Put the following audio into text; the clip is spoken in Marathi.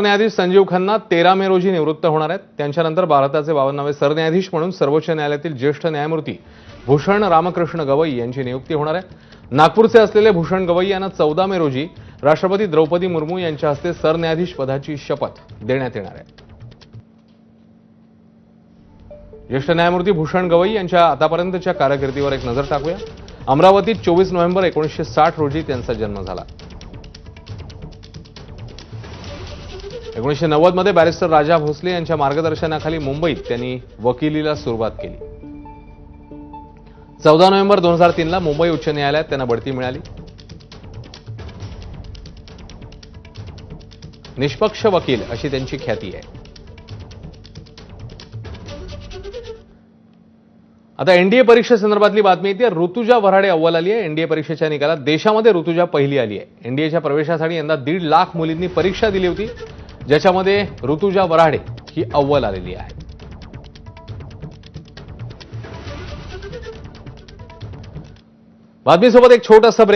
न्यायाधीश संजीव खन्ना 13 मे रोजी निवृत्त होणार आहेत। त्यांच्यानंतर भारताचे 52वे सरन्यायाधीश म्हणून सर्वोच्च न्यायालयातील ज्येष्ठ न्यायमूर्ती भूषण रामकृष्ण गवई यांची नियुक्ती होणार आहे। नागपूरचे असलेले भूषण गवई यांना 14 मे रोजी राष्ट्रपती द्रौपदी मुर्मू यांच्या हस्ते सरन्यायाधीश पदाची शपथ देण्यात येणार आहे। ज्येष्ठ न्यायमूर्ती भूषण गवई यांच्या आतापर्यंतच्या कारकिर्दीवर एक नजर टाकूया। अमरावतीत 24 नोव्हेंबर 1960 रोजी त्यांचा जन्म झाला। 1990 मध्ये बॅरिस्टर राजा भोसले यांच्या मार्गदर्शनाखाली मुंबईत त्यांनी वकिलीला सुरुवात केली। 14 नोव्हेंबर 2003 ला मुंबई उच्च न्यायालयात त्यांना बढती मिळाली। निष्पक्ष वकील अशी त्यांची ख्याती आहे। आता एनडीए परीक्षेसंदर्भातली बातमी येते। ऋतुजा वराडे अव्वल आली आहे। एनडीए परीक्षेच्या निकालात देशामध्ये ऋतुजा पहिली आली आहे। एनडीएच्या प्रवेशासाठी यंदा 1.5 लाख मुलींनी परीक्षा दिली होती, ज्याच्यामध्ये ऋतुजा वराडे ही अव्वल आलेली आहे। बातमीसोबत एक छोटासा ब्रेक।